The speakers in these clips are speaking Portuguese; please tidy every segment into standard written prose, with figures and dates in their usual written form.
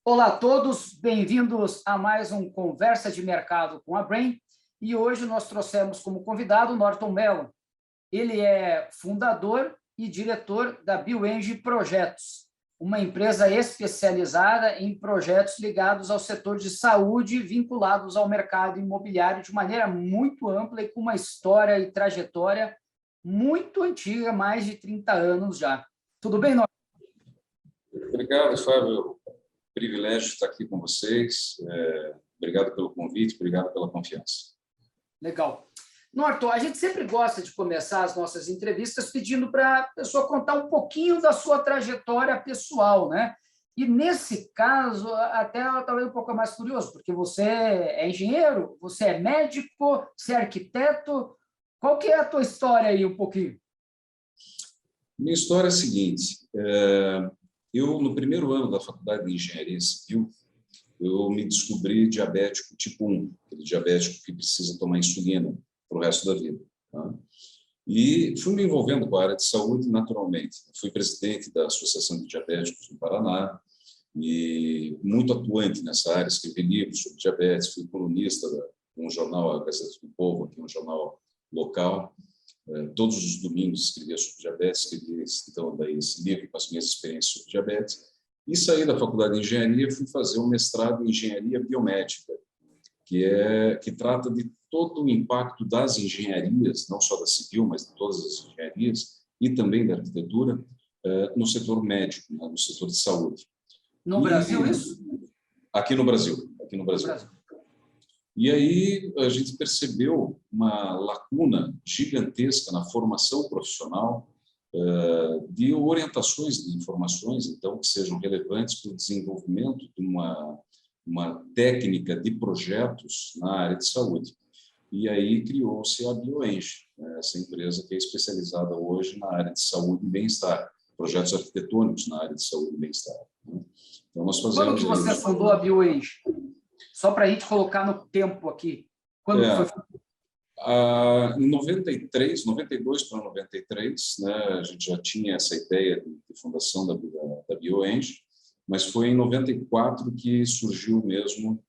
Olá a todos, bem-vindos a mais um Conversa de Mercado com a Brain. E hoje nós trouxemos como convidado o Norton Mello. Ele é fundador e diretor da BioEnge Projetos, uma empresa especializada em projetos ligados ao setor de saúde, vinculados ao mercado imobiliário de maneira muito ampla e com uma história e trajetória muito antiga, mais de 30 anos já. Tudo bem, Norton? Obrigado, Fábio. Privilégio estar aqui com vocês. Obrigado pelo convite, obrigado pela confiança. Legal. Norton, a gente sempre gosta de começar as nossas entrevistas pedindo para a pessoa contar um pouquinho da sua trajetória pessoal, né? E, nesse caso, até talvez um pouco mais curioso, porque você é engenheiro, você é médico, você é arquiteto. Qual que é a tua história aí, um pouquinho? Minha história é a seguinte. Eu, no primeiro ano da Faculdade de Engenharia Civil, eu me descobri diabético tipo 1, aquele diabético que precisa tomar insulina para o resto da vida. Tá? E fui me envolvendo com a área de saúde naturalmente. Fui presidente da Associação de Diabéticos do Paraná e muito atuante nessa área, escrevi livros sobre diabetes, fui colunista de um jornal, a Gazeta do Povo, aqui um jornal local. Todos os domingos escrevia sobre diabetes, escrevi então, daí, esse livro com as minhas experiências sobre diabetes. E saí da Faculdade de Engenharia e fui fazer um mestrado em Engenharia Biomédica, que trata de todo o impacto das engenharias, não só da civil, mas de todas as engenharias, e também da arquitetura, no setor médico, né, no setor de saúde. No Brasil, isso? Aqui no Brasil. Aqui no Brasil. E aí a gente percebeu uma lacuna gigantesca na formação profissional de orientações de informações, então, que sejam relevantes para o desenvolvimento de uma técnica de projetos na área de saúde. E aí criou-se a BioEnge, né, essa empresa que é especializada hoje na área de saúde e bem-estar, projetos arquitetônicos na área de saúde e bem-estar. Né? Então, nós fazemos... Quando que você fundou a BioEnge? Só para a gente colocar no tempo aqui. Quando foi? Em 92 para 93, né, a gente já tinha essa ideia de fundação da BioEnge, mas foi em 94 que surgiu mesmo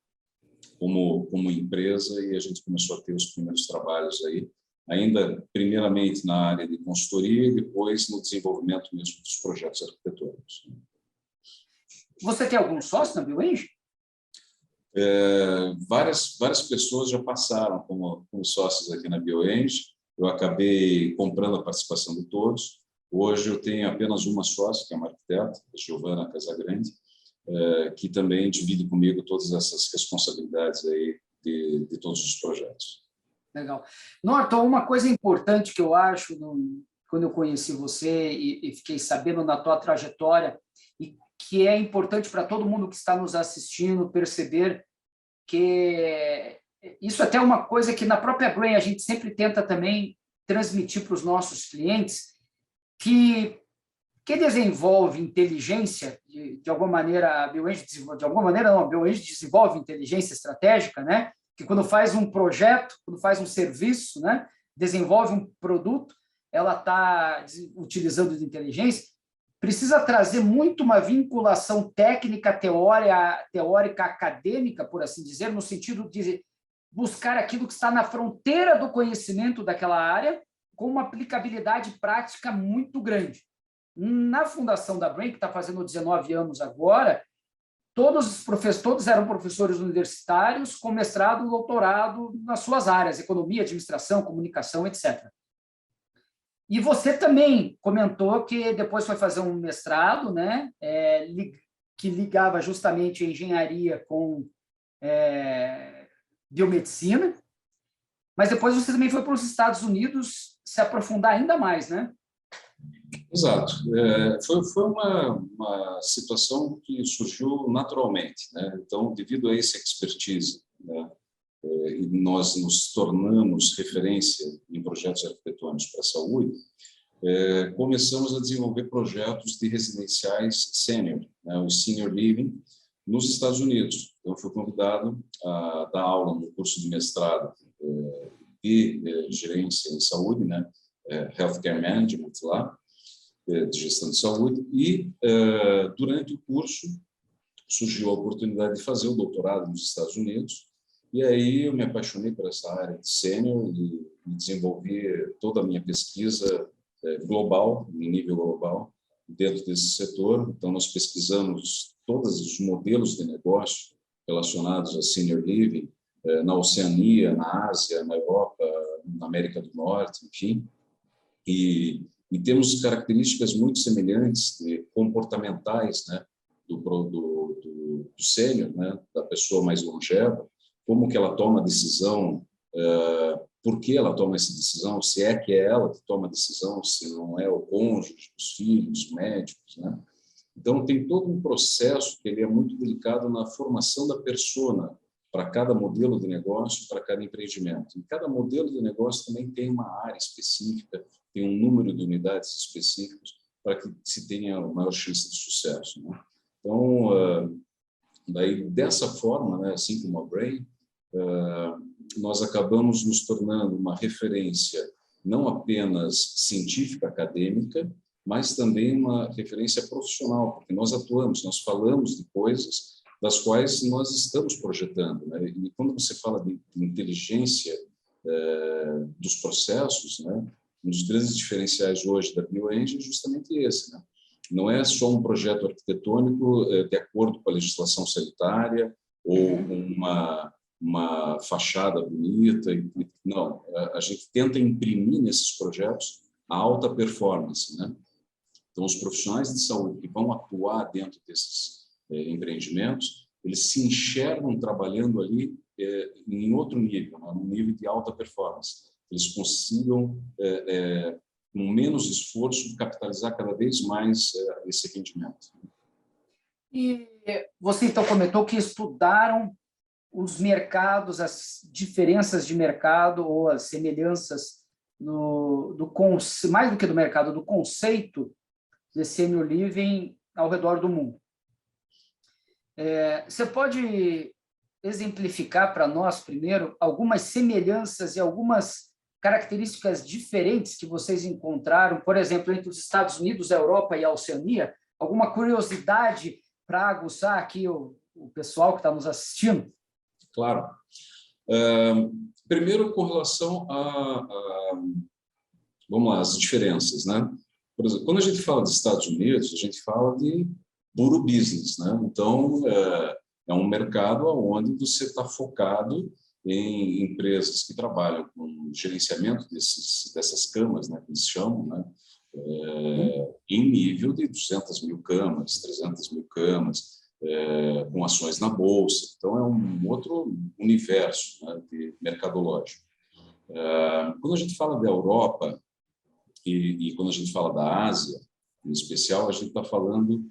como empresa e a gente começou a ter os primeiros trabalhos aí, ainda primeiramente na área de consultoria e depois no desenvolvimento mesmo dos projetos arquitetônicos. Você tem algum sócio na BioEnge? Várias pessoas já passaram como sócios aqui na BioEnge. Eu acabei comprando a participação de todos. Hoje eu tenho apenas uma sócia, que é uma arquiteta, a Giovana Casagrande, que também divide comigo todas essas responsabilidades aí de todos os projetos. Legal. Norton, uma coisa importante que eu acho, quando eu conheci você e fiquei sabendo da tua trajetória, e que é importante para todo mundo que está nos assistindo perceber que isso até é uma coisa que na própria Brain a gente sempre tenta também transmitir para os nossos clientes, que desenvolve inteligência, de alguma maneira, a BioEnge desenvolve, de alguma maneira não, a BioEnge desenvolve inteligência estratégica, né? Que quando faz um projeto, quando faz um serviço, né? Desenvolve um produto, ela está utilizando de inteligência, precisa trazer muito uma vinculação técnica, teórica, acadêmica, por assim dizer, no sentido de buscar aquilo que está na fronteira do conhecimento daquela área, com uma aplicabilidade prática muito grande. Na fundação da Brain, que está fazendo 19 anos agora, todos eram professores universitários com mestrado e doutorado nas suas áreas, economia, administração, comunicação, etc. E você também comentou que depois foi fazer um mestrado, né, que ligava justamente a engenharia com biomedicina, mas depois você também foi para os Estados Unidos se aprofundar ainda mais, né? Exato. Foi uma situação que surgiu naturalmente, né? Então, devido a essa expertise, né, e nós nos tornamos referência em projetos arquitetônicos para a saúde, começamos a desenvolver projetos de residenciais sênior, né, o senior living, nos Estados Unidos. Então, fui convidado a dar aula no curso de mestrado de gerência em saúde, né, Healthcare Management lá, de gestão de saúde, e durante o curso surgiu a oportunidade de fazer o doutorado nos Estados Unidos, e aí eu me apaixonei por essa área de sênior e desenvolvi toda a minha pesquisa global, em nível global, dentro desse setor. Então, nós pesquisamos todos os modelos de negócio relacionados a senior living, na Oceania, na Ásia, na Europa, na América do Norte, enfim. E temos características muito semelhantes, comportamentais, né, do sênior, né, da pessoa mais longeva, como que ela toma a decisão, por que ela toma essa decisão, se é que é ela que toma a decisão, se não é o cônjuge, os filhos, os médicos, né? Então, tem todo um processo que ele é muito delicado na formação da persona para cada modelo de negócio, para cada empreendimento. E cada modelo de negócio também tem uma área específica, tem um número de unidades específicos para que se tenha a maior chance de sucesso, né? Então, daí, dessa forma, né, assim como a Brain, nós acabamos nos tornando uma referência não apenas científica, acadêmica, mas também uma referência profissional, porque nós atuamos, nós falamos de coisas das quais nós estamos projetando, né? E quando você fala de inteligência dos processos, né, um dos grandes diferenciais hoje da BioEngine é justamente esse, né? Não é só um projeto arquitetônico de acordo com a legislação sanitária ou uma fachada bonita. Não, a gente tenta imprimir nesses projetos a alta performance, né? Então, os profissionais de saúde que vão atuar dentro desses empreendimentos, eles se enxergam trabalhando ali em outro nível, né? Num nível de alta performance. Eles consigam, com menos esforço, capitalizar cada vez mais esse rendimento. E você, então, comentou que estudaram os mercados, as diferenças de mercado ou as semelhanças mais do que do mercado, do conceito de senior living ao redor do mundo. Você pode exemplificar para nós, primeiro, algumas semelhanças e algumas características diferentes que vocês encontraram, por exemplo, entre os Estados Unidos, a Europa e a Oceania? Alguma curiosidade para aguçar aqui o pessoal que está nos assistindo? Claro. Primeiro, com relação vamos lá, as diferenças, né? Por exemplo, quando a gente fala dos Estados Unidos, a gente fala de puro business, né? Então, é um mercado onde você está focado em empresas que trabalham com gerenciamento dessas camas, né, que eles chamam, né? Em nível de 200 mil camas, 300 mil camas, com ações na bolsa. Então, é um outro universo, né, mercadológico. Quando a gente fala da Europa e quando a gente fala da Ásia, em especial, a gente está falando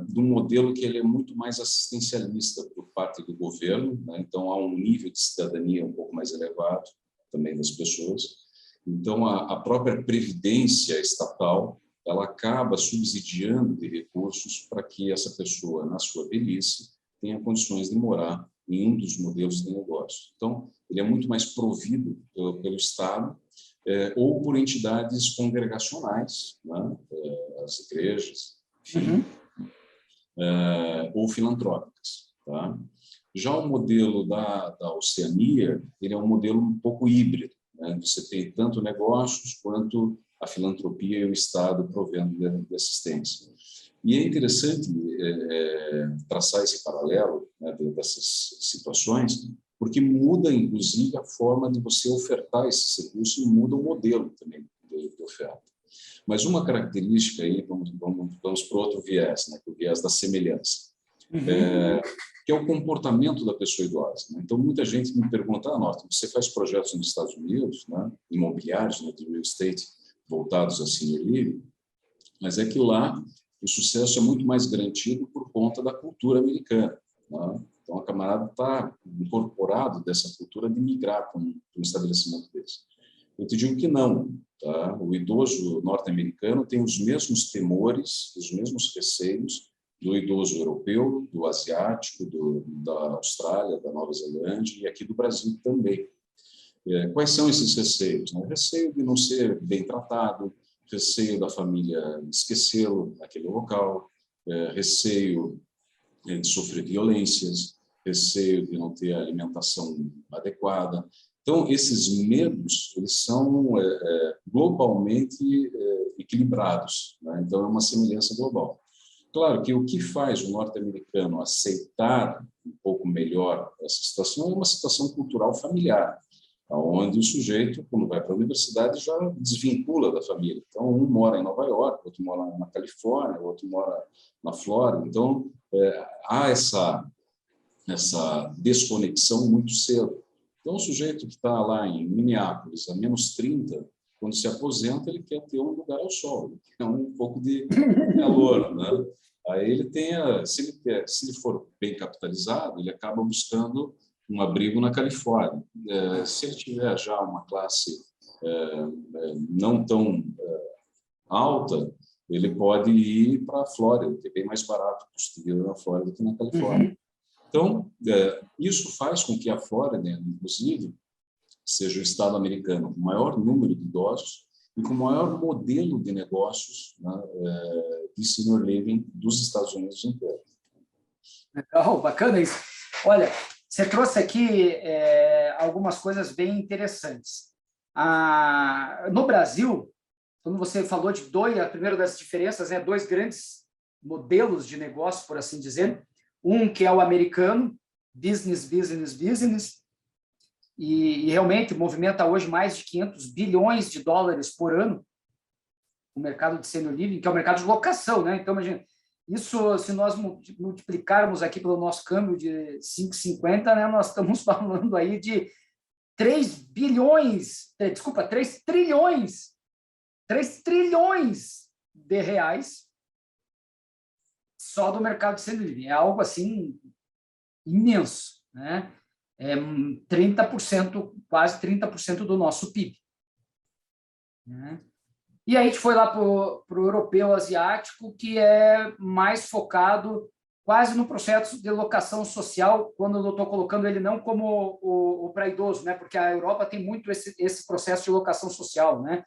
de um modelo que ele é muito mais assistencialista por parte do governo, né? Então, há um nível de cidadania um pouco mais elevado também das pessoas. Então, a própria previdência estatal, ela acaba subsidiando de recursos para que essa pessoa, na sua velhice, tenha condições de morar em um dos modelos de negócio. Então, ele é muito mais provido pelo Estado ou por entidades congregacionais, né? As igrejas, enfim, ou filantrópicas. Tá? Já o modelo da Oceania, ele é um modelo um pouco híbrido, né? Você tem tanto negócios quanto a filantropia e o Estado provendo de assistência. E é interessante traçar esse paralelo, né, dessas situações, porque muda, inclusive, a forma de você ofertar esse serviço e muda o modelo também de oferta. Mas uma característica aí, vamos para outro viés, né, o viés da semelhança, que é o comportamento da pessoa idosa, né? Então, muita gente me pergunta, Norton, você faz projetos nos Estados Unidos, né, imobiliários, né, de real estate, voltados a senior living, mas é que lá o sucesso é muito mais garantido por conta da cultura americana, né? Então, a camarada está incorporado dessa cultura de migrar para um estabelecimento desse. Eu te digo que não. Tá? O idoso norte-americano tem os mesmos temores, os mesmos receios do idoso europeu, do asiático, da Austrália, da Nova Zelândia e aqui do Brasil também. Quais são esses receios? O receio de não ser bem tratado, receio da família esquecê-lo naquele local, receio de sofrer violências, receio de não ter alimentação adequada. Então, esses medos, eles são globalmente equilibrados, né? Então, é uma semelhança global. Claro que o que faz o norte-americano aceitar um pouco melhor essa situação é uma situação cultural familiar, onde o sujeito, quando vai para a universidade, já desvincula da família. Então, um mora em Nova York, outro mora na Califórnia, outro mora na Flórida. Então, há essa desconexão muito cedo. Então, o sujeito que está lá em Minneapolis, a -30, quando se aposenta, ele quer ter um lugar ao sol, ele quer um pouco de calor, né? Aí ele tem, se ele for bem capitalizado, ele acaba buscando um abrigo na Califórnia. Se ele tiver já uma classe não tão alta, ele pode ir para a Flórida, que é bem mais barato custo de vida na Flórida do que na Califórnia. Então, isso faz com que a Flórida, inclusive, seja o estado americano com o maior número de idosos e com o maior modelo de negócios, né, de senior living dos Estados Unidos inteiro. Legal, bacana isso. Olha, você trouxe aqui algumas coisas bem interessantes. No Brasil, quando você falou de a primeira das diferenças, né, dois grandes modelos de negócio, por assim dizer. Um que é o americano, business, business, business, e realmente movimenta hoje mais de 500 bilhões de dólares por ano, o mercado de senior living, que é o mercado de locação, né? Então, imagina, isso, se nós multiplicarmos aqui pelo nosso câmbio de 5,50, né, nós estamos falando aí de 3 trilhões de reais só do mercado de senior living. É algo assim imenso, né? 30%, quase 30% do nosso PIB. Né? E aí a gente foi lá para o europeu asiático, que é mais focado quase no processo de locação social, quando eu estou colocando ele não como o para idoso, né? Porque a Europa tem muito esse processo de locação social, né?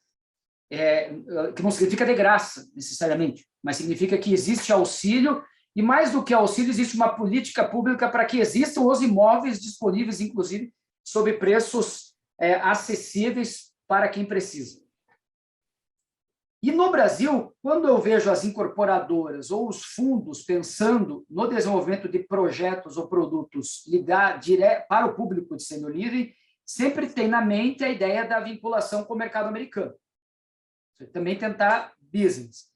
Que não significa de graça, necessariamente, mas significa que existe auxílio, e mais do que auxílio, existe uma política pública para que existam os imóveis disponíveis, inclusive, sob preços acessíveis para quem precisa. E no Brasil, quando eu vejo as incorporadoras ou os fundos pensando no desenvolvimento de projetos ou produtos ligados para o público de senior living, sempre tem na mente a ideia da vinculação com o mercado americano. Você também tentar business.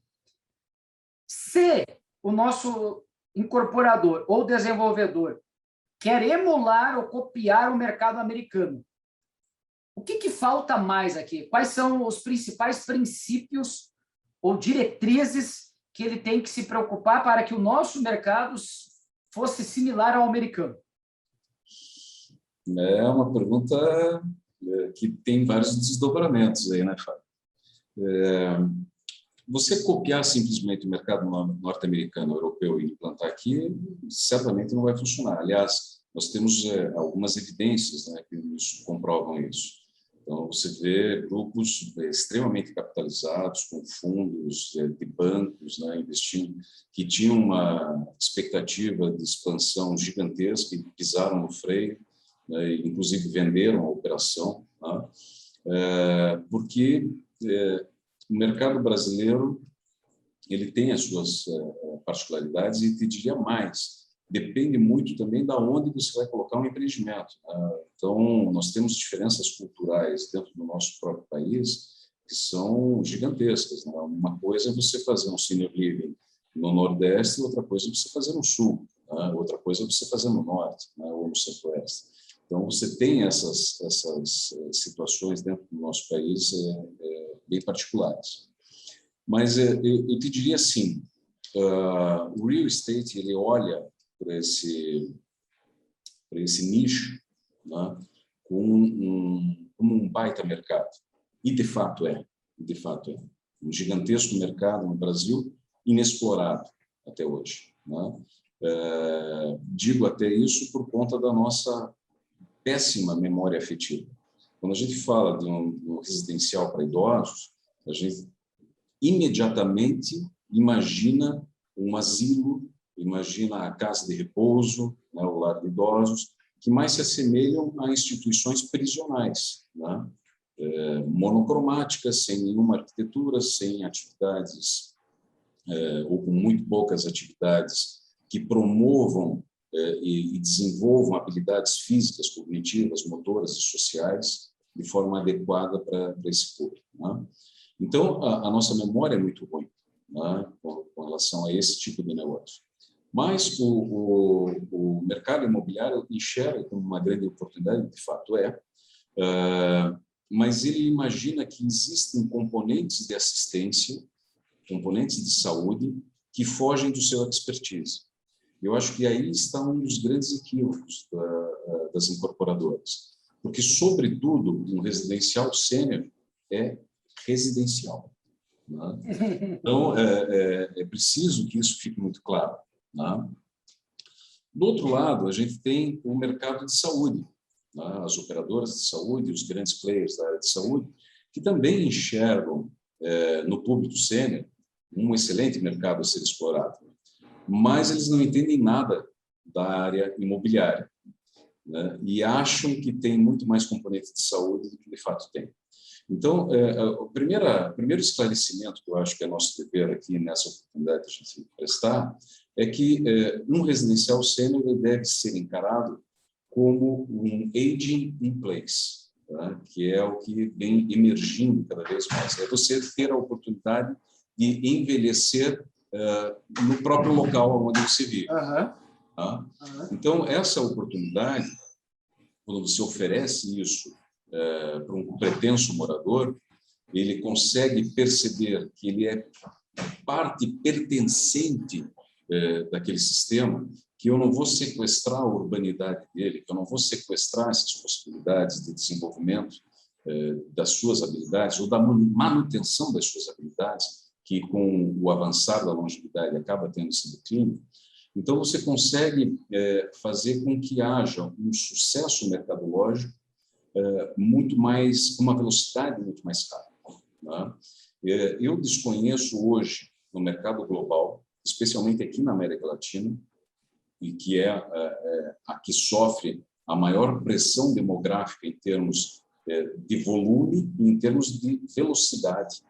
Se o nosso incorporador ou desenvolvedor quer emular ou copiar o mercado americano, o que falta mais aqui? Quais são os principais princípios ou diretrizes que ele tem que se preocupar para que o nosso mercado fosse similar ao americano? É uma pergunta que tem vários desdobramentos aí, né, Fábio? Você copiar simplesmente o mercado norte-americano, europeu e implantar aqui, certamente não vai funcionar. Aliás, nós temos algumas evidências, né, que nos comprovam isso. Então, você vê grupos extremamente capitalizados, com fundos de bancos, né, investindo, que tinham uma expectativa de expansão gigantesca e pisaram no freio, né, inclusive venderam a operação, né, porque o mercado brasileiro ele tem as suas particularidades e te diria mais, depende muito também da onde você vai colocar um empreendimento. Então, nós temos diferenças culturais dentro do nosso próprio país que são gigantescas. Né? Uma coisa é você fazer um senior living no Nordeste, outra coisa é você fazer no Sul, né? Outra coisa é você fazer no Norte, né? Ou no Centro-Oeste. Então, você tem essas situações dentro do nosso país bem particulares. Mas eu te diria assim, o real estate ele olha para esse nicho, né, como um baita mercado. E, de fato, é um gigantesco mercado no Brasil, inexplorado até hoje. Né? Digo até isso por conta da nossa péssima memória afetiva. Quando a gente fala de um residencial para idosos, a gente imediatamente imagina um asilo imagina a casa de repouso, né, o lar de idosos, que mais se assemelham a instituições prisionais, né? Monocromáticas, sem nenhuma arquitetura, sem atividades, ou com muito poucas atividades que promovam e desenvolvam habilidades físicas, cognitivas, motoras e sociais de forma adequada para esse público, né? Então, a nossa memória é muito ruim, né, com relação a esse tipo de negócio. Mas o mercado imobiliário enxerga como uma grande oportunidade, de fato mas ele imagina que existem componentes de assistência, componentes de saúde, que fogem do seu expertise. Eu acho que aí está um dos grandes equívocos das incorporadoras, porque, sobretudo, um residencial sênior é residencial, né? Então, é preciso que isso fique muito claro, né? Do outro lado, a gente tem o mercado de saúde, né? As operadoras de saúde, os grandes players da área de saúde, que também enxergam no público sênior um excelente mercado a ser explorado, mas eles não entendem nada da área imobiliária, né? E acham que tem muito mais componente de saúde do que de fato tem. Então, o primeiro esclarecimento que eu acho que é nosso dever aqui nessa oportunidade de a gente prestar é que um residencial sênior deve ser encarado como um aging in place, tá? Que é o que vem emergindo cada vez mais. É você ter a oportunidade de envelhecer no próprio local onde você vive. Tá? Então, essa oportunidade, quando você oferece isso para um pretenso morador, ele consegue perceber que ele é parte pertencente daquele sistema, que eu não vou sequestrar a urbanidade dele, que eu não vou sequestrar essas possibilidades de desenvolvimento das suas habilidades ou da manutenção das suas habilidades, que com o avançar da longevidade acaba tendo esse declínio. Então, você consegue fazer com que haja um sucesso mercadológico muito mais, uma velocidade muito mais rápida, né? Eu desconheço hoje no mercado global, especialmente aqui na América Latina, e que é a que sofre a maior pressão demográfica em termos de volume e em termos de velocidade.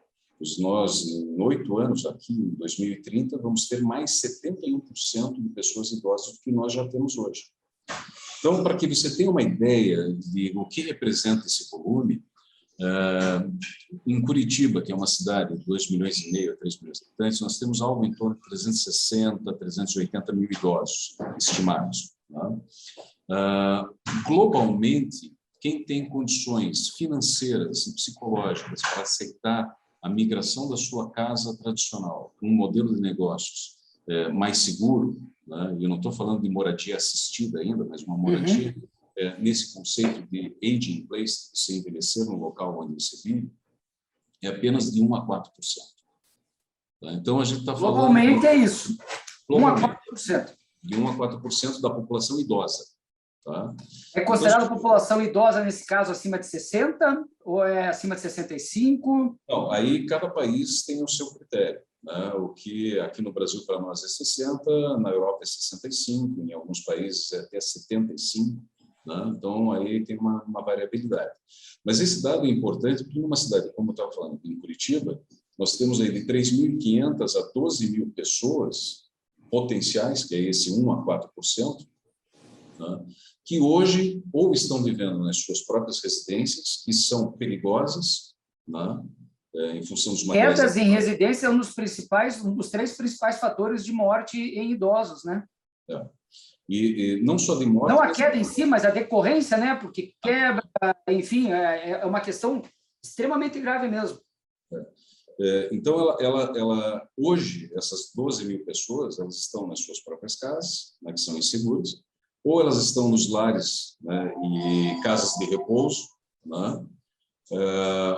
Nós, em 8 anos, aqui em 2030, vamos ter mais 71% de pessoas idosas do que nós já temos hoje. Então, para que você tenha uma ideia de o que representa esse volume, em Curitiba, que é uma cidade de 2,5 milhões a 3 milhões de habitantes, nós temos algo em torno de 360, 380 mil idosos estimados, né? Globalmente, quem tem condições financeiras e psicológicas para aceitar a migração da sua casa tradicional para um modelo de negócios mais seguro, né? Eu não estou falando de moradia assistida ainda, mas uma moradia nesse conceito de aging in place, se envelhecer no local onde você vive, é apenas de 1 a 4%. Tá? Então, a gente está falando... Globalmente é isso, 1 a 4%. De 1 a 4% da população idosa. Tá? É considerada então, população idosa, nesse caso, acima de 60 ou é acima de 65? Não, aí cada país tem o seu critério, né? O que aqui no Brasil para nós é 60, na Europa é 65, em alguns países é até 75, né? Então aí tem uma variabilidade. Mas esse dado é importante porque numa cidade, como eu estava falando, em Curitiba, nós temos aí de 3.500 a 12.000 pessoas potenciais, que é esse 1 a 4%, né? Que hoje ou estão vivendo nas suas próprias residências, que são perigosas, né? Em função dos materiais... Quedas em residência é um dos 3 principais fatores de morte em idosos, né? E não só de morte... Não a queda em si, mas a decorrência, né? Porque quebra, enfim, é uma questão extremamente grave mesmo. Então, ela hoje, essas 12.000 pessoas, elas estão nas suas próprias casas, né, que são inseguras, ou elas estão nos lares, né, e casas de repouso, né,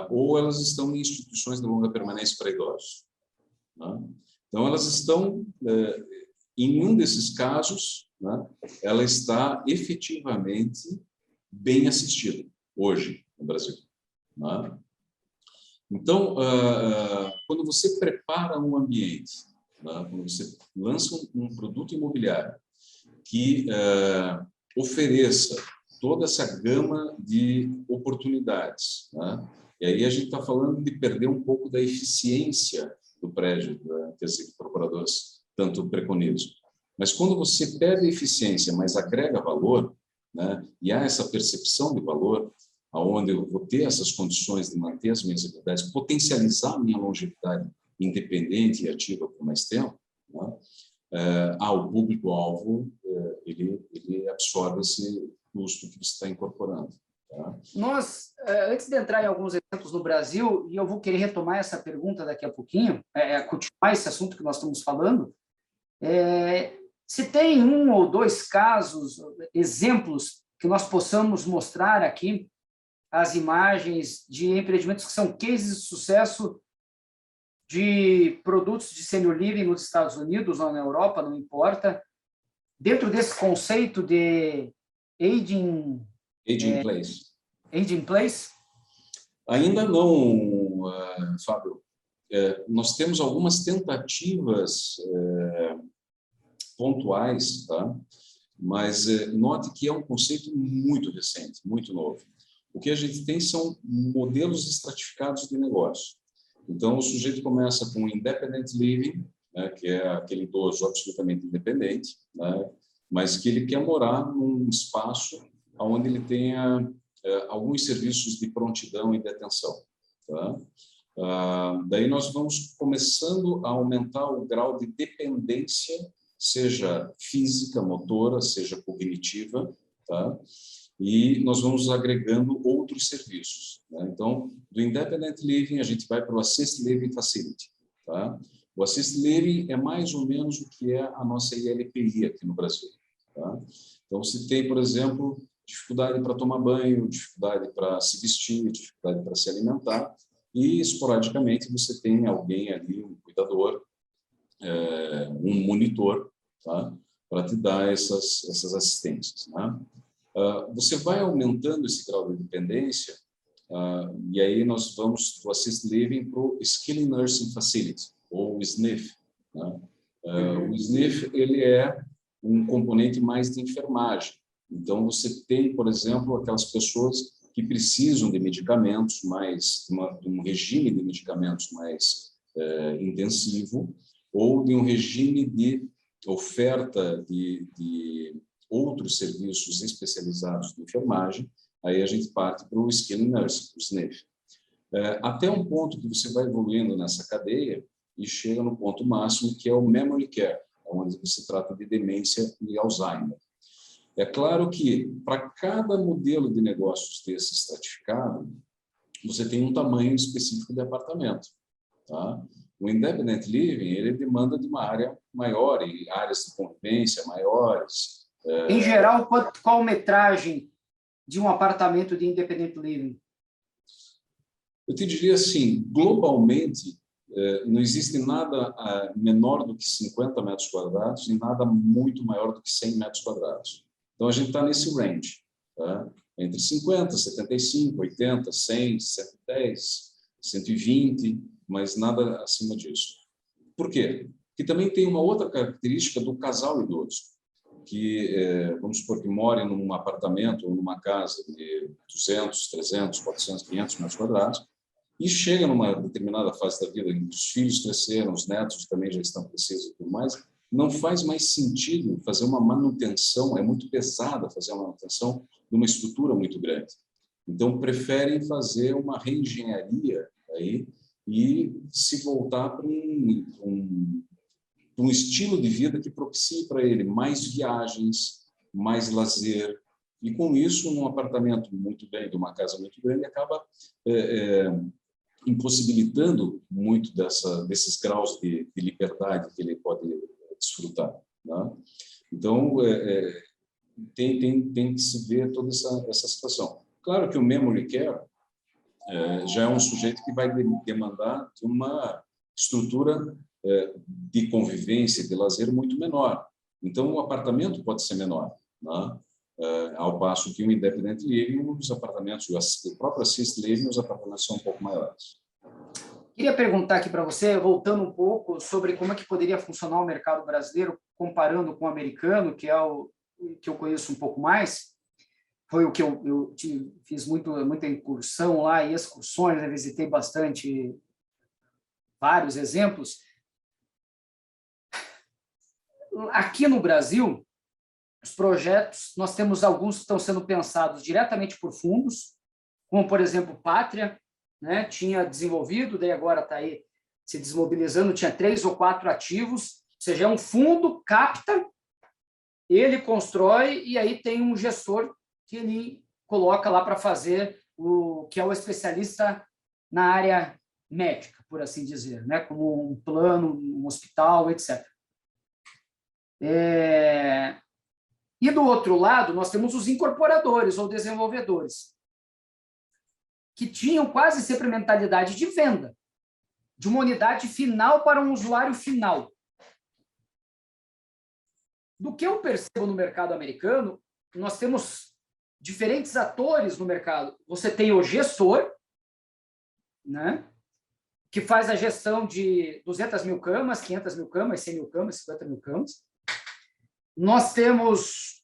ou elas estão em instituições de longa permanência para idosos, né? Então, elas estão, em um desses casos, né, ela está efetivamente bem assistida hoje no Brasil, né? Então, quando você prepara um ambiente né? Quando você lança um produto imobiliário que ofereça toda essa gama de oportunidades, né? E aí a gente está falando de perder um pouco da eficiência do prédio, né, que as incorporadoras tanto preconizam. Mas quando você perde a eficiência, mas agrega valor, né, e há essa percepção de valor, aonde eu vou ter essas condições de manter as minhas habilidades, potencializar a minha longevidade independente e ativa por mais tempo, né, o público-alvo ele absorve esse custo que você está incorporando. Tá? Nós, antes de entrar em alguns exemplos no Brasil, e eu vou querer retomar essa pergunta daqui a pouquinho, continuar esse assunto que nós estamos falando, se tem um ou dois casos, exemplos que nós possamos mostrar aqui, as imagens de empreendimentos que são cases de sucesso de produtos de senior living nos Estados Unidos ou na Europa, não importa, dentro desse conceito de aging Place. Aging Place? Ainda não, Fábio. Nós temos algumas tentativas pontuais, tá? Mas note que é um conceito muito recente, muito novo. O que a gente tem são modelos estratificados de negócio. Então, o sujeito começa com independent living, né, que é aquele idoso absolutamente independente, né, mas que ele quer morar num espaço onde ele tenha alguns serviços de prontidão e de atenção. Tá? Daí nós vamos começando a aumentar o grau de dependência, seja física, motora, seja cognitiva, tá? E nós vamos agregando outros serviços, né? Então, do Independent Living, a gente vai para o Assisted Living Facility. Tá? O Assisted Living é mais ou menos o que é a nossa ILPI aqui no Brasil. Tá? Então, se tem, por exemplo, dificuldade para tomar banho, dificuldade para se vestir, dificuldade para se alimentar, e, esporadicamente, você tem alguém ali, um cuidador, um monitor, tá? Para te dar essas assistências, né? Você vai aumentando esse grau de dependência, e aí nós vamos do Assisted Living para o Skilled Nursing Facility, ou o SNF. Né? O SNF ele é um componente mais de enfermagem. Então, você tem, por exemplo, aquelas pessoas que precisam de medicamentos de um regime de medicamentos mais intensivo, ou de um regime de oferta de outros serviços especializados de enfermagem. Aí a gente parte para o Skilled Nursing, o SNF. Até um ponto que você vai evoluindo nessa cadeia e chega no ponto máximo, que é o Memory Care, onde você trata de demência e Alzheimer. É claro que, para cada modelo de negócios desse estratificado, você tem um tamanho específico de apartamento. Tá? O Independent Living ele demanda de uma área maior, e áreas de convivência maiores. Em geral, qual metragem de um apartamento de Independent Living? Eu te diria assim, globalmente, não existe nada menor do que 50 metros quadrados e nada muito maior do que 100 metros quadrados. Então, a gente está nesse range, tá? Entre 50, 75, 80, 100, 110, 120, mas nada acima disso. Por quê? Porque também tem uma outra característica do casal idoso, que, vamos supor que more num apartamento ou numa casa de 200, 300, 400, 500 metros quadrados, e chega numa determinada fase da vida, em que os filhos cresceram, os netos também já estão crescidos e tudo mais, não faz mais sentido fazer uma manutenção, é muito pesada fazer uma manutenção de uma estrutura muito grande. Então, preferem fazer uma reengenharia aí e se voltar para um estilo de vida que propicie para ele mais viagens, mais lazer, e com isso, num apartamento muito bem, de uma casa muito grande, acaba impossibilitando muito desses graus de liberdade que ele pode desfrutar. Né? Então, tem que se ver toda essa situação. Claro que o Memory Care já é um sujeito que vai demandar de uma estrutura de convivência, de lazer muito menor. Então, o apartamento pode ser menor, né? Ao passo que o Independent Living, os apartamentos, o próprio Assisted Living, os apartamentos são um pouco maiores. Queria perguntar aqui para você, voltando um pouco, sobre como é que poderia funcionar o mercado brasileiro, comparando com o americano, que é o que eu conheço um pouco mais. Foi o que eu fiz muita incursão lá e excursões, né? Visitei bastante, vários exemplos. Aqui no Brasil, os projetos, nós temos alguns que estão sendo pensados diretamente por fundos, como, por exemplo, Pátria, né? Tinha desenvolvido, daí agora está aí se desmobilizando, tinha 3 ou 4 ativos, ou seja, é um fundo, capta, ele constrói e aí tem um gestor que ele coloca lá para fazer o que é o especialista na área médica, por assim dizer, né? Como um plano, um hospital, etc. E do outro lado, nós temos os incorporadores ou desenvolvedores, que tinham quase sempre mentalidade de venda, de uma unidade final para um usuário final. Do que eu percebo no mercado americano, nós temos diferentes atores no mercado. Você tem o gestor, né, que faz a gestão de 200 mil camas, 500 mil camas, 100 mil camas, 50 mil camas. Nós temos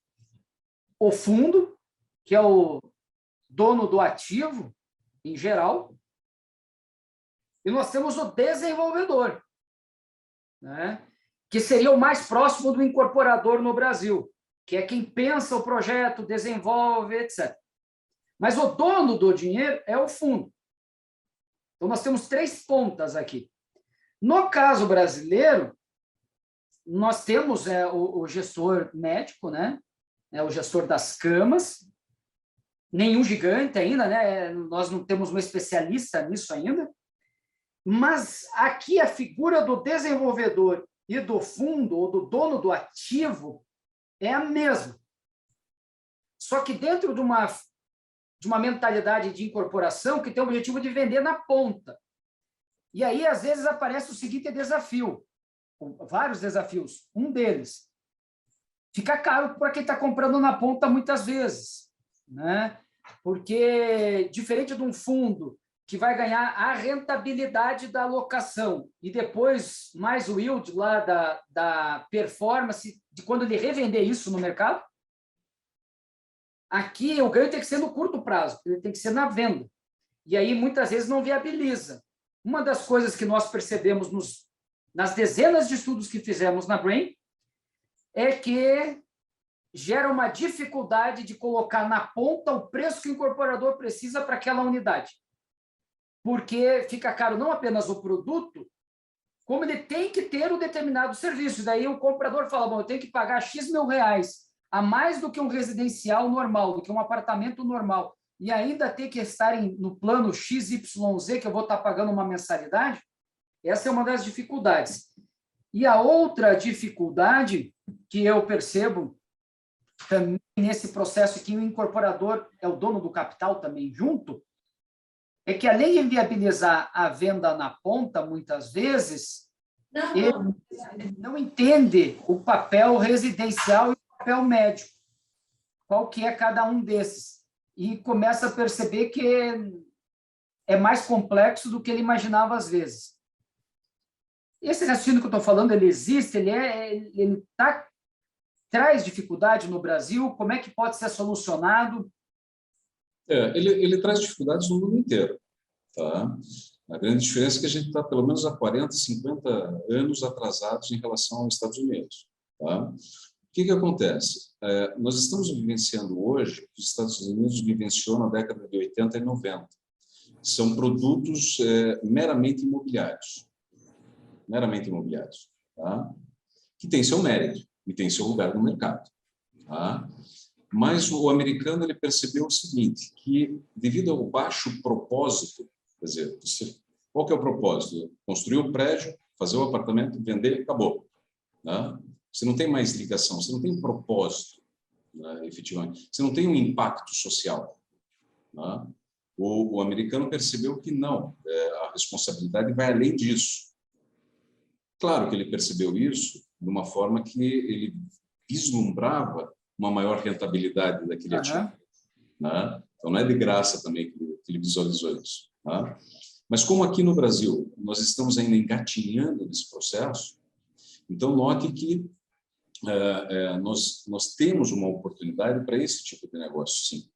o fundo, que é o dono do ativo, em geral, e nós temos o desenvolvedor, né, que seria o mais próximo do incorporador no Brasil, que é quem pensa o projeto, desenvolve, etc. Mas o dono do dinheiro é o fundo. Então, nós temos 3 pontas aqui. No caso brasileiro, nós temos o gestor médico, né? O gestor das camas, nenhum gigante ainda, né? Nós não temos um especialista nisso ainda, mas aqui a figura do desenvolvedor e do fundo, ou do dono do ativo, é a mesma. Só que dentro de uma mentalidade de incorporação que tem o objetivo de vender na ponta. E aí, às vezes, aparece o seguinte desafio, vários desafios. Um deles, fica caro para quem está comprando na ponta muitas vezes, né? Porque, diferente de um fundo que vai ganhar a rentabilidade da alocação e depois mais o yield lá da performance de quando ele revender isso no mercado, aqui o ganho tem que ser no curto prazo, ele tem que ser na venda. E aí, muitas vezes, não viabiliza. Uma das coisas que nós percebemos nas dezenas de estudos que fizemos na Brain é que gera uma dificuldade de colocar na ponta o preço que o incorporador precisa para aquela unidade. Porque fica caro não apenas o produto, como ele tem que ter um determinado serviço. Daí o comprador fala, bom, eu tenho que pagar X mil reais a mais do que um residencial normal, do que um apartamento normal, e ainda ter que estar no plano XYZ, que eu vou estar pagando uma mensalidade, essa é uma das dificuldades. E a outra dificuldade que eu percebo também nesse processo, que o incorporador é o dono do capital também junto, é que, além de viabilizar a venda na ponta, muitas vezes, ele não entende o papel residencial e o papel médico, qual que é cada um desses, e começa a perceber que é mais complexo do que ele imaginava às vezes. Esse raciocínio que eu estou falando, ele existe, ele traz dificuldade no Brasil, como é que pode ser solucionado? Ele traz dificuldades no mundo inteiro. Tá? A grande diferença é que a gente está pelo menos há 40, 50 anos atrasados em relação aos Estados Unidos. Tá? O que acontece? Nós estamos vivenciando hoje o que os Estados Unidos vivenciou na década de 80 e 90. São produtos meramente imobiliários. Meramente imobiliários. Tá? Que tem seu mérito e tem seu lugar no mercado. Tá? Mas o americano ele percebeu o seguinte, que devido ao baixo propósito, quer dizer, qual que é o propósito? Construir o prédio, fazer o apartamento, vender, acabou. Né? Você não tem mais ligação, você não tem propósito, né, efetivamente. Você não tem um impacto social. Né? O americano percebeu que não, a responsabilidade vai além disso. Claro que ele percebeu isso de uma forma que ele vislumbrava uma maior rentabilidade daquele ativo. Né? Então, não é de graça também que ele visualizou isso. Né? Mas como aqui no Brasil nós estamos ainda engatinhando nesse processo, então note que nós temos uma oportunidade para esse tipo de negócio, sim.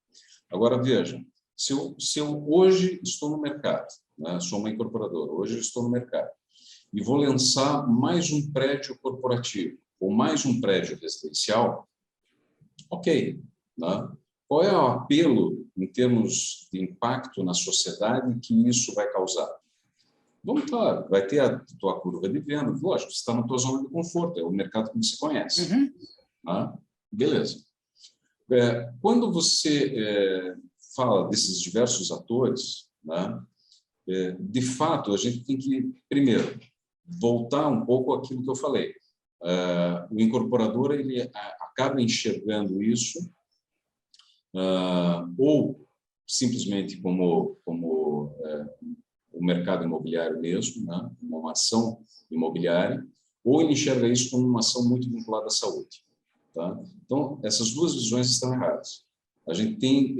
Agora, veja, se eu hoje estou no mercado, né, sou uma incorporadora, hoje eu estou no mercado, e vou lançar mais um prédio corporativo, ou mais um prédio residencial, ok. Né? Qual é o apelo em termos de impacto na sociedade que isso vai causar? Bom, claro, vai ter a tua curva de venda, lógico, você está na tua zona de conforto, é o mercado que você conhece. Uhum. Né? Beleza. Quando você fala desses diversos atores, né, de fato, a gente tem que, primeiro, voltar um pouco àquilo que eu falei. O incorporador ele acaba enxergando isso ou simplesmente como o mercado imobiliário mesmo, né, uma ação imobiliária, ou ele enxerga isso como uma ação muito vinculada à saúde. Tá? Então, essas duas visões estão erradas. A gente tem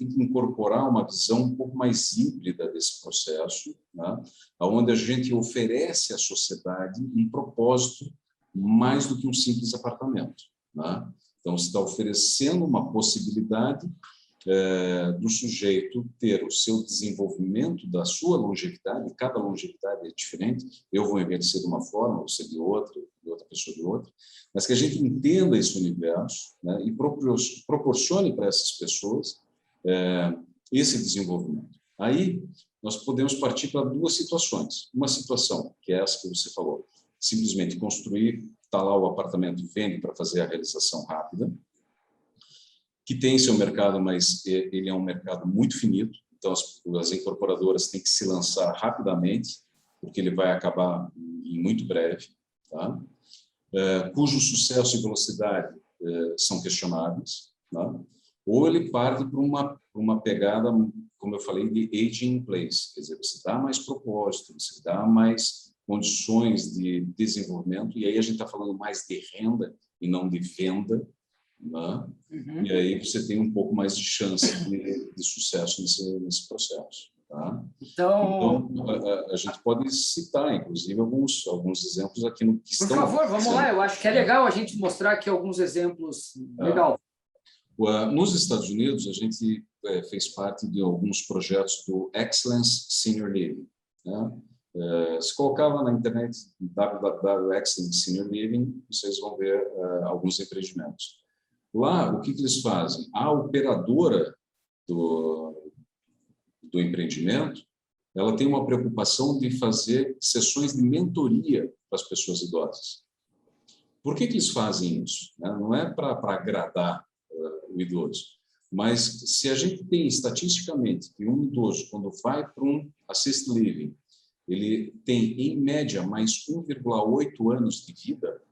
que incorporar uma visão um pouco mais híbrida desse processo, né, onde a gente oferece à sociedade um propósito mais do que um simples apartamento. Né? Então, você está oferecendo uma possibilidade do sujeito ter o seu desenvolvimento, da sua longevidade, cada longevidade é diferente, eu vou envelhecer de uma forma, você de outra pessoa de outra, mas que a gente entenda esse universo, né, e proporcione para essas pessoas esse desenvolvimento. Aí, nós podemos partir para duas situações. Uma situação, que é essa que você falou, simplesmente construir, está lá o apartamento, vende para fazer a realização rápida, que tem seu mercado, mas ele é um mercado muito finito, então as incorporadoras têm que se lançar rapidamente, porque ele vai acabar em muito breve, tá? Cujo sucesso e velocidade são questionáveis, tá? Ou ele parte para uma pegada, como eu falei, de aging in place, quer dizer, você dá mais propósito, você dá mais condições de desenvolvimento, e aí a gente está falando mais de renda e não de venda, né? Uhum. E aí você tem um pouco mais de chance de sucesso nesse processo. Tá? Então a gente pode citar, inclusive, alguns exemplos aqui no que estão... Por favor, vamos lá. Eu acho que é legal a gente mostrar aqui alguns exemplos. Legal. Nos Estados Unidos, a gente fez parte de alguns projetos do Excellence Senior Living. Né? Se colocava na internet www.excellence Senior Living, vocês vão ver alguns empreendimentos. Lá, o que eles fazem? A operadora do empreendimento, ela tem uma preocupação de fazer sessões de mentoria para as pessoas idosas. Por que eles fazem isso? Não é para agradar o idoso, mas se a gente tem estatisticamente que um idoso, quando vai para um assisted living, ele tem, em média, mais 1,8 anos de vida,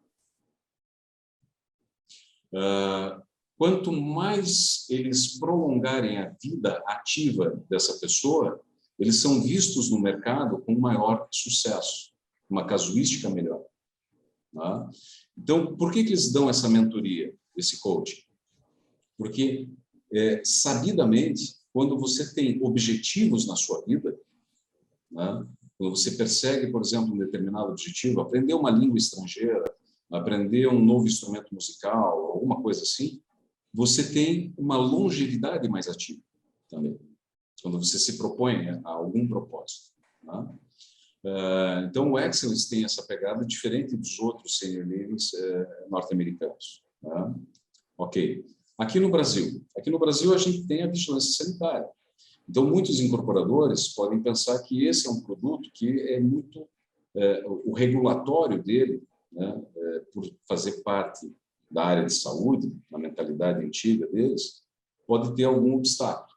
quanto mais eles prolongarem a vida ativa dessa pessoa, eles são vistos no mercado com maior sucesso, uma casuística melhor. Tá? Então, por que eles dão essa mentoria, esse coaching? Porque, sabidamente, quando você tem objetivos na sua vida, né, quando você persegue, por exemplo, um determinado objetivo, aprender uma língua estrangeira, aprender um novo instrumento musical, alguma coisa assim, você tem uma longevidade mais ativa também, quando você se propõe a algum propósito. Tá? Então, o Excellence tem essa pegada diferente dos outros senior livings norte-americanos. Tá? Ok. Aqui no Brasil a gente tem a vigilância sanitária. Então, muitos incorporadores podem pensar que esse é um produto que é muito... o regulatório dele, né, por fazer parte da área de saúde, na mentalidade antiga deles, pode ter algum obstáculo.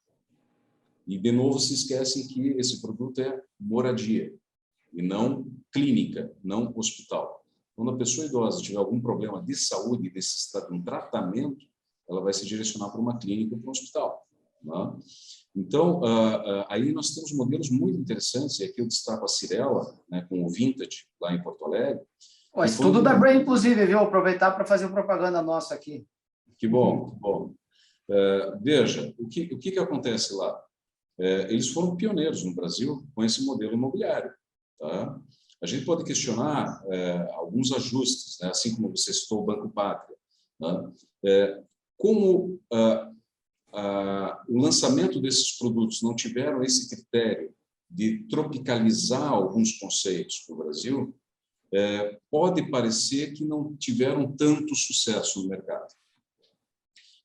E, de novo, se esquecem que esse produto é moradia, e não clínica, não hospital. Quando a pessoa idosa tiver algum problema de saúde e necessitar de um tratamento, ela vai se direcionar para uma clínica ou para um hospital. Né? Então, aí nós temos modelos muito interessantes, e aqui eu destaco a Cirela, né, com o Vintage, lá em Porto Alegre. O estudo da Brain, inclusive, viu? Aproveitar para fazer propaganda nossa aqui. Que bom, que bom. Veja, o que acontece lá? eles foram pioneiros no Brasil com esse modelo imobiliário. Tá? A gente pode questionar alguns ajustes, né? Assim como você citou o Banco Pátria. Né? Como o lançamento desses produtos não tiveram esse critério de tropicalizar alguns conceitos para o Brasil, pode parecer que não tiveram tanto sucesso no mercado.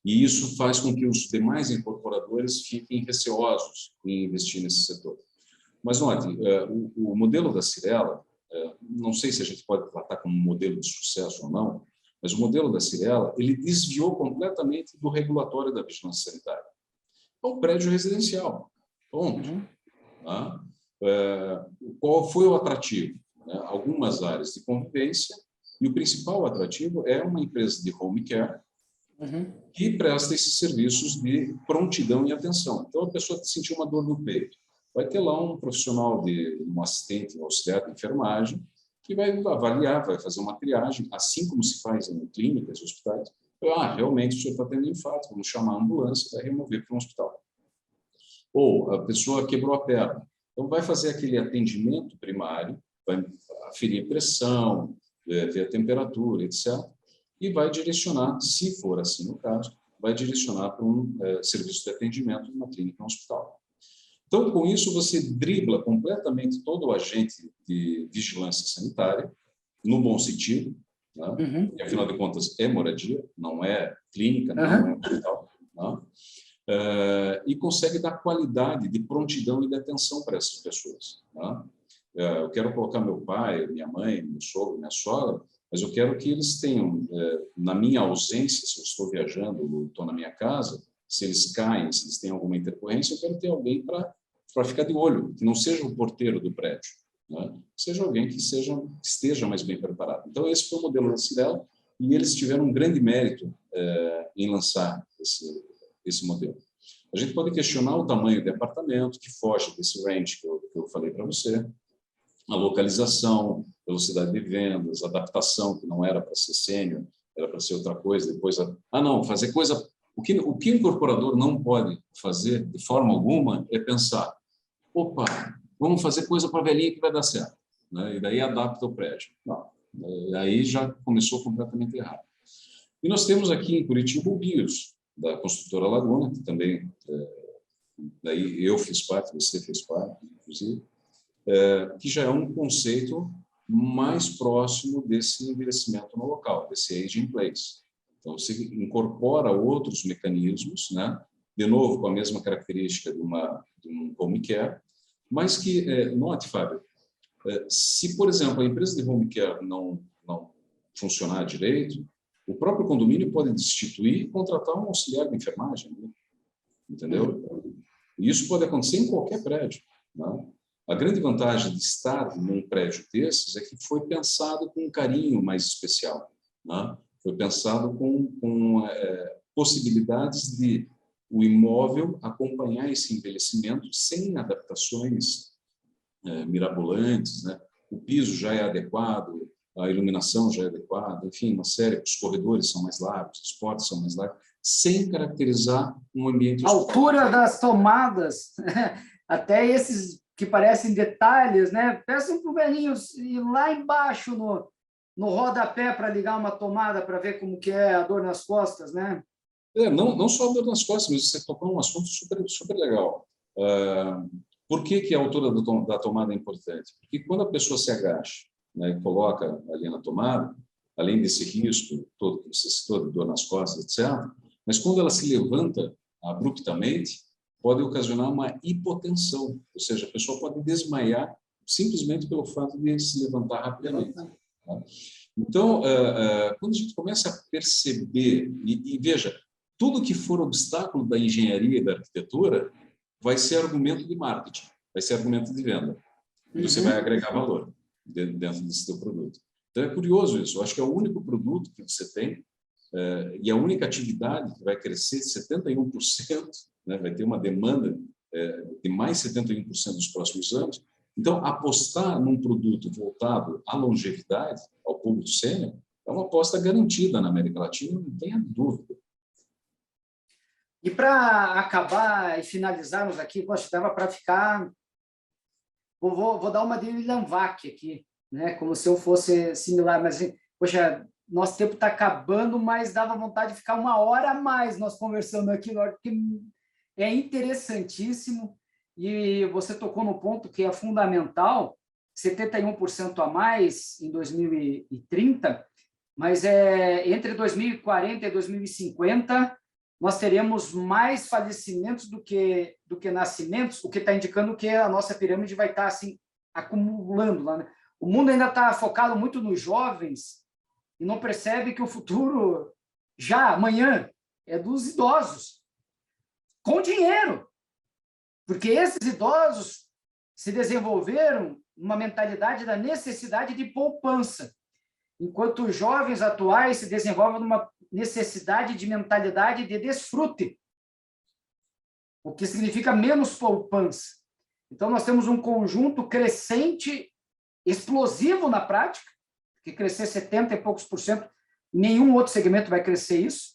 E isso faz com que os demais incorporadores fiquem receosos em investir nesse setor. Mas, note, o modelo da Cyrela, não sei se a gente pode tratar como um modelo de sucesso ou não, mas o modelo da Cyrela, ele desviou completamente do regulatório da vigilância sanitária. É um prédio residencial, ponto. Tá? Qual foi o atrativo? Algumas áreas de convivência, e o principal atrativo é uma empresa de home care, que presta esses serviços de prontidão e atenção. Então, a pessoa sentiu uma dor no peito. Vai ter lá um profissional, um assistente, um auxiliar de enfermagem, que vai avaliar, vai fazer uma triagem, assim como se faz em clínicas, hospitais. Realmente o senhor está tendo infarto, vamos chamar a ambulância, vai remover para um hospital. Ou a pessoa quebrou a perna. Então, vai fazer aquele atendimento primário, vai aferir a pressão, ver a temperatura, etc., e vai direcionar, se for assim o caso, vai direcionar para um serviço de atendimento numa clínica, um hospital. Então, com isso, você dribla completamente todo o agente de vigilância sanitária, no bom sentido, né? E, afinal de contas, é moradia, não é clínica, não é hospital, né? E consegue dar qualidade de prontidão e de atenção para essas pessoas. Né? Eu quero colocar meu pai, minha mãe, meu sogro, minha sogra, mas eu quero que eles tenham, na minha ausência, se eu estou viajando, estou na minha casa, se eles caem, se eles têm alguma intercorrência, eu quero ter alguém para ficar de olho, que não seja o porteiro do prédio, né? Seja alguém que esteja mais bem preparado. Então, esse foi o modelo da Cyrela, e eles tiveram um grande mérito em lançar esse modelo. A gente pode questionar o tamanho do apartamento, que foge desse range que eu falei para você, a localização, velocidade de vendas, adaptação, que não era para ser sênior, era para ser outra coisa, depois... não, fazer coisa... O que o incorporador não pode fazer, de forma alguma, é pensar, opa, vamos fazer coisa para a velhinha que vai dar certo, né? E daí adapta o prédio. Não, aí já começou completamente errado. E nós temos aqui em Curitiba o BIOS, da construtora Laguna, que também, daí eu fiz parte, você fez parte, inclusive, que já é um conceito mais próximo desse envelhecimento no local, desse age in place. Então, você incorpora outros mecanismos, né? De novo, com a mesma característica de um home care, mas que, note, Fábio, se, por exemplo, a empresa de home care não funcionar direito, o próprio condomínio pode destituir e contratar um auxiliar de enfermagem, né? Entendeu? E isso pode acontecer em qualquer prédio, né? A grande vantagem de estar num prédio desses é que foi pensado com um carinho mais especial, né? Foi pensado com possibilidades de o imóvel acompanhar esse envelhecimento sem adaptações mirabolantes, né? O piso já é adequado, a iluminação já é adequada, enfim, uma série, os corredores são mais largos, as portas são mais largas, sem caracterizar um ambiente... A altura das tomadas, até esses que parecem detalhes, né? Peçam para o velhinho ir lá embaixo no rodapé para ligar uma tomada para ver como que é a dor nas costas, né? Não só a dor nas costas, mas você tocou um assunto super, super legal. Por que a altura da tomada é importante? Porque quando a pessoa se agacha, né, e coloca ali na tomada, além desse risco todo que você citou, de dor nas costas, etc., mas quando ela se levanta abruptamente, pode ocasionar uma hipotensão, ou seja, a pessoa pode desmaiar simplesmente pelo fato de se levantar rapidamente. Tá? Então, quando a gente começa a perceber, e veja, tudo que for obstáculo da engenharia e da arquitetura vai ser argumento de marketing, vai ser argumento de venda. E você vai agregar valor dentro desse seu produto. Então, é curioso isso. Eu acho que é o único produto que você tem e a única atividade que vai crescer 71%, né, vai ter uma demanda de mais 71% nos próximos anos. Então, apostar num produto voltado à longevidade, ao público sênior, é uma aposta garantida na América Latina, não tenha dúvida. E para acabar e finalizarmos aqui, poxa, dava para ficar... Vou dar uma de William Vac aqui, né? Como se eu fosse similar, mas, poxa, nosso tempo está acabando, mas dava vontade de ficar uma hora a mais nós conversando aqui, porque é interessantíssimo, e você tocou no ponto que é fundamental, 71% a mais em 2030, mas entre 2040 e 2050, nós teremos mais falecimentos do que nascimentos, o que está indicando que a nossa pirâmide vai estar assim, acumulando lá, né? O mundo ainda está focado muito nos jovens e não percebe que o futuro, já amanhã, é dos idosos, com dinheiro, porque esses idosos se desenvolveram uma mentalidade da necessidade de poupança, enquanto os jovens atuais se desenvolvem numa necessidade de mentalidade de desfrute, o que significa menos poupança. Então, nós temos um conjunto crescente, explosivo na prática, que crescer 70 e poucos por cento, nenhum outro segmento vai crescer isso.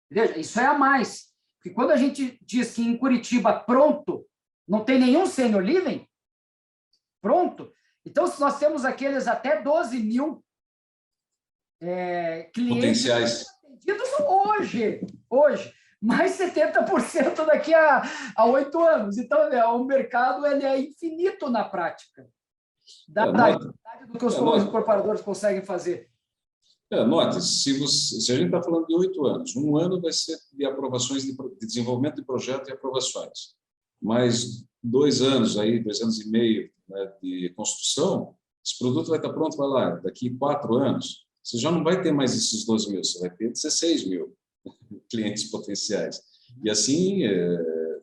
Veja, isso é a mais. Porque quando a gente diz que em Curitiba, pronto, não tem nenhum senior living, pronto. Então, se nós temos aqueles até 12 mil clientes potenciais atendidos hoje, mais 70% daqui a 8 anos. Então, o mercado ele é infinito na prática, da metade do que os incorporadores conseguem fazer. Note, se a gente está falando de 8 anos, um ano vai ser de aprovações de desenvolvimento de projeto e aprovações, mais 2 anos, 2 anos e meio, né, de construção, esse produto vai estar pronto, vai lá, daqui 4 anos, você já não vai ter mais esses 12 mil, você vai ter 16 mil clientes potenciais. E assim,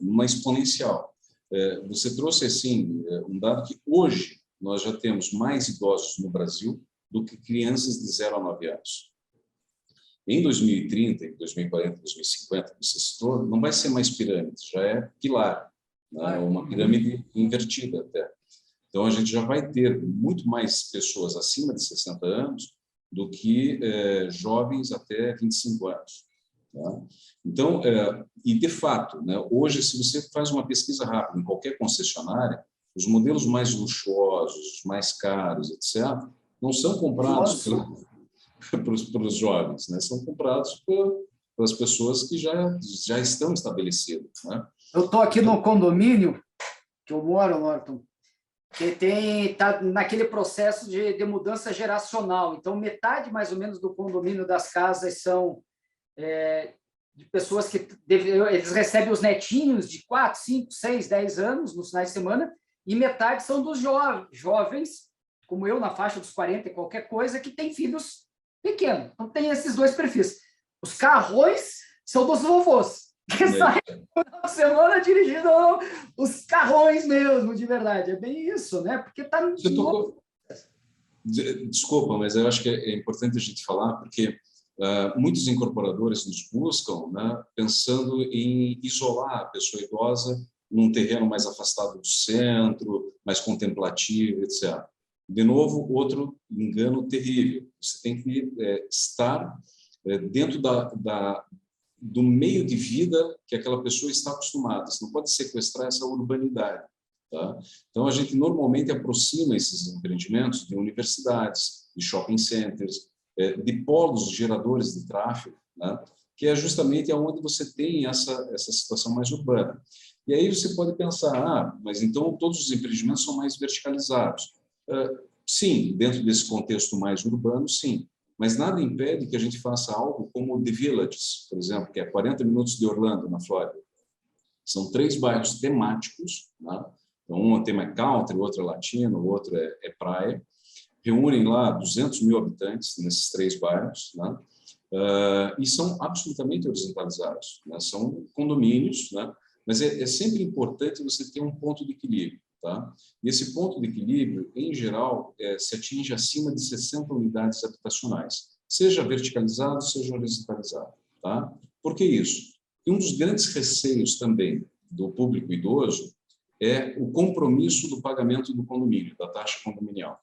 uma exponencial. Você trouxe, assim, um dado que hoje nós já temos mais idosos no Brasil do que crianças de 0 a 9 anos. Em 2030, em 2040, 2050, você citou, não vai ser mais pirâmide, já é pilar, né? Uma pirâmide invertida até. Então, a gente já vai ter muito mais pessoas acima de 60 anos do que jovens até 25 anos. Tá? Então, e de fato, né, hoje, se você faz uma pesquisa rápida em qualquer concessionária, os modelos mais luxuosos, mais caros, etc., não são comprados para os jovens, né? São comprados pelas pessoas que já estão estabelecidas. Né? Eu estou aqui no condomínio que eu moro, Norton, que está naquele processo de mudança geracional. Então, metade, mais ou menos, do condomínio das casas são de pessoas que eles recebem os netinhos de 4, 5, 6, 10 anos nos finais de semana, e metade são dos jovens, como eu, na faixa dos 40 e qualquer coisa, que tem filhos pequenos. Então, tem esses dois perfis. Os carrões são dos vovôs, que saem na semana dirigindo os carrões mesmo, de verdade. É bem isso, né? Porque está... Desculpa, mas eu acho que é importante a gente falar, porque muitos incorporadores nos buscam, né, pensando em isolar a pessoa idosa num terreno mais afastado do centro, mais contemplativo, etc. De novo, outro engano terrível. Você tem que estar dentro do meio de vida que aquela pessoa está acostumada. Você não pode sequestrar essa urbanidade. Tá? Então, a gente normalmente aproxima esses empreendimentos de universidades, de shopping centers, de polos geradores de tráfego, né? Que é justamente onde você tem essa situação mais urbana. E aí você pode pensar, mas então todos os empreendimentos são mais verticalizados. Sim, dentro desse contexto mais urbano, sim. Mas nada impede que a gente faça algo como o The Villages, por exemplo, que é 40 minutos de Orlando, na Flórida. São 3 bairros temáticos, né? Então, um tema é country, o outro é latino, o outro é praia. Reúnem lá 200 mil habitantes nesses 3 bairros, né? E são absolutamente horizontalizados, né? São condomínios, né? Mas é sempre importante você ter um ponto de equilíbrio. Tá? E esse ponto de equilíbrio, em geral, se atinge acima de 60 unidades habitacionais, seja verticalizado, seja horizontalizado. Tá? Por que isso? E um dos grandes receios também do público idoso é o compromisso do pagamento do condomínio, da taxa condominial.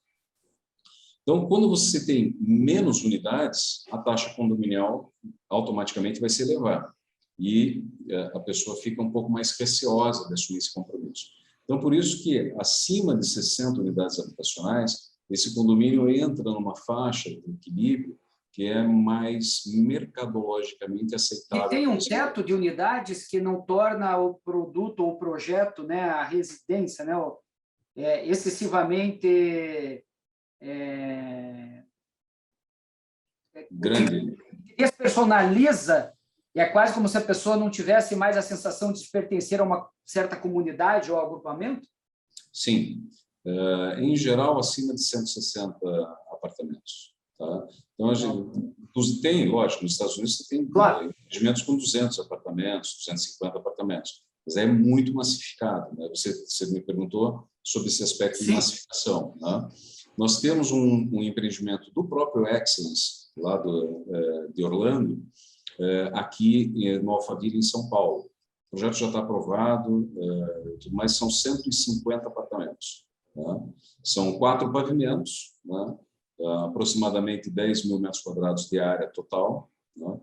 Então, quando você tem menos unidades, a taxa condominial automaticamente vai se elevar. e a pessoa fica um pouco mais receosa de assumir esse compromisso. Então, por isso que, acima de 60 unidades habitacionais, esse condomínio entra numa faixa de equilíbrio que é mais mercadologicamente aceitável. E tem um teto de unidades que não torna o produto ou o projeto, né, a residência, né, excessivamente grande. Despersonaliza, e é quase como se a pessoa não tivesse mais a sensação de pertencer a uma certa comunidade ou agrupamento? Sim. Em geral, acima de 160 apartamentos. Tá? Então, a gente tem, lógico, nos Estados Unidos você tem empreendimentos com 200 apartamentos, 250 apartamentos, mas é muito massificado. Né? Você me perguntou sobre esse aspecto de massificação. Né? Nós temos um empreendimento do próprio Excellence, lá de Orlando, aqui no Alphaville, em São Paulo. O projeto já está aprovado, mas são 150 apartamentos. Né? São 4 pavimentos, né? Aproximadamente 10 mil metros quadrados de área total. Né?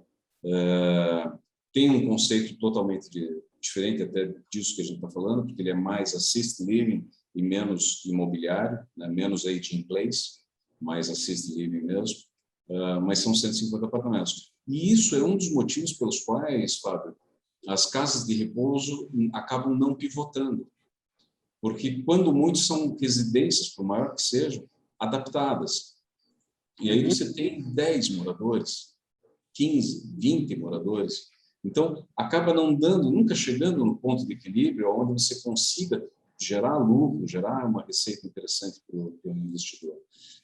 Tem um conceito totalmente diferente até disso que a gente está falando, porque ele é mais assisted living e menos imobiliário, né? Menos aging in place, mais assisted living mesmo, mas são 150 apartamentos. E isso é um dos motivos pelos quais, Fábio, as casas de repouso acabam não pivotando, porque quando muitos são residências, por maior que sejam, adaptadas. E aí você tem 10 moradores, 15, 20 moradores. Então, acaba não dando, nunca chegando no ponto de equilíbrio onde você consiga gerar lucro, gerar uma receita interessante para o investidor.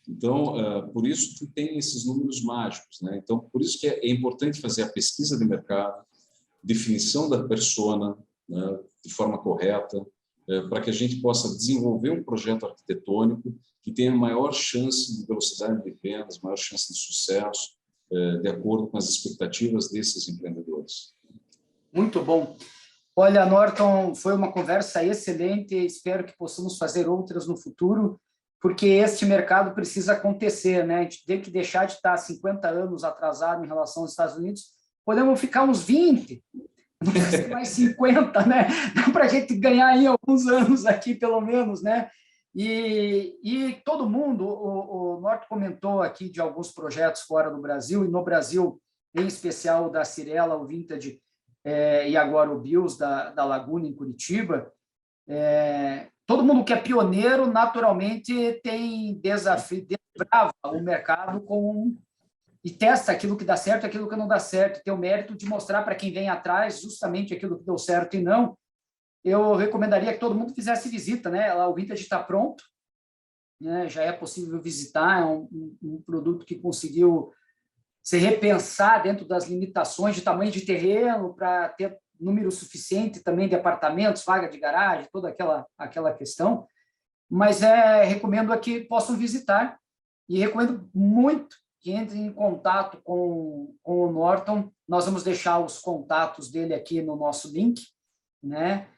Então, por isso que tem esses números mágicos. Né? Então, por isso que é importante fazer a pesquisa de mercado, definição da persona, né, de forma correta, para que a gente possa desenvolver um projeto arquitetônico que tenha maior chance de velocidade de vendas, maior chance de sucesso, de acordo com as expectativas desses empreendedores. Muito bom. Olha, Norton, foi uma conversa excelente, espero que possamos fazer outras no futuro, porque este mercado precisa acontecer, né? A gente tem que deixar de estar 50 anos atrasado em relação aos Estados Unidos, podemos ficar uns 20, não precisa ser mais 50, né? Dá para a gente ganhar em alguns anos aqui, pelo menos, né? E todo mundo, o Norton comentou aqui de alguns projetos fora do Brasil, e no Brasil, em especial, da Cirela, o Vintage, e agora o Bills da Laguna, em Curitiba. Todo mundo que é pioneiro, naturalmente, tem desafio, desbrava o mercado e testa aquilo que dá certo e aquilo que não dá certo, tem o mérito de mostrar para quem vem atrás justamente aquilo que deu certo e não. Eu recomendaria que todo mundo fizesse visita, né? Lá o Vintage está pronto, né? Já é possível visitar, é um produto que conseguiu se repensar dentro das limitações de tamanho de terreno para ter número suficiente também de apartamentos, vaga de garagem, toda aquela questão. Mas recomendo a que possam visitar e recomendo muito que entrem em contato com o Norton. Nós vamos deixar os contatos dele aqui no nosso link, né?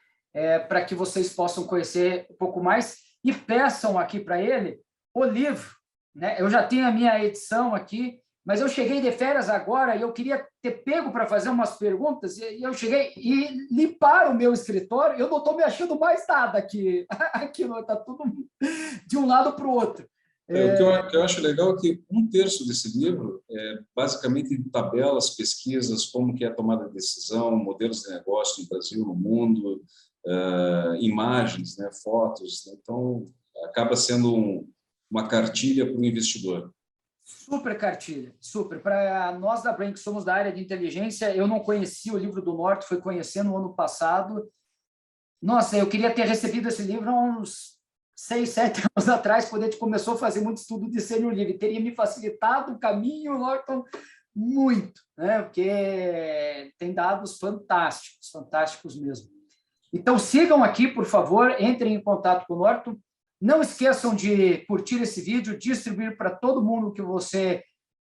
Para que vocês possam conhecer um pouco mais e peçam aqui para ele o livro, né? Eu já tenho a minha edição aqui, mas eu cheguei de férias agora e eu queria ter pego para fazer umas perguntas e eu cheguei e limpar o meu escritório, eu não estou me achando mais nada aqui. Aqui está tudo de um lado para o outro. O que eu acho legal é que 1/3 desse livro é basicamente tabelas, pesquisas, como que é a tomada de decisão, modelos de negócio no Brasil, no mundo, imagens, né, fotos. Então, acaba sendo uma cartilha para o investidor. Super cartilha, super. Para nós da Brain, que somos da área de inteligência, eu não conhecia o livro do Norton, fui conhecer no ano passado. Nossa, eu queria ter recebido esse livro há uns 6, 7 anos atrás, quando a gente começou a fazer muito estudo de sênior livre. Teria me facilitado o caminho, Norton, muito, né? Porque tem dados fantásticos, fantásticos mesmo. Então, sigam aqui, por favor, entrem em contato com o Norton. Não esqueçam de curtir esse vídeo, distribuir para todo mundo que você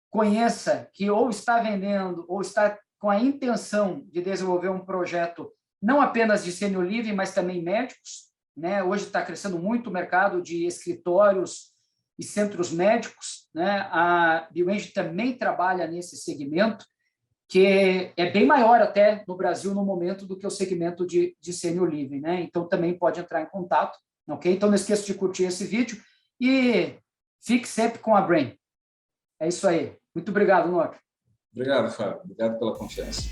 conheça, que ou está vendendo, ou está com a intenção de desenvolver um projeto não apenas de sênior livre, mas também médicos, né? Hoje está crescendo muito o mercado de escritórios e centros médicos, né? A BioEngine também trabalha nesse segmento, que é bem maior até no Brasil no momento do que o segmento de senior living, né? Então também pode entrar em contato, ok? Então não esqueça de curtir esse vídeo e fique sempre com a Brain. É isso aí. Muito obrigado, Norton. Obrigado, Fábio. Obrigado pela confiança.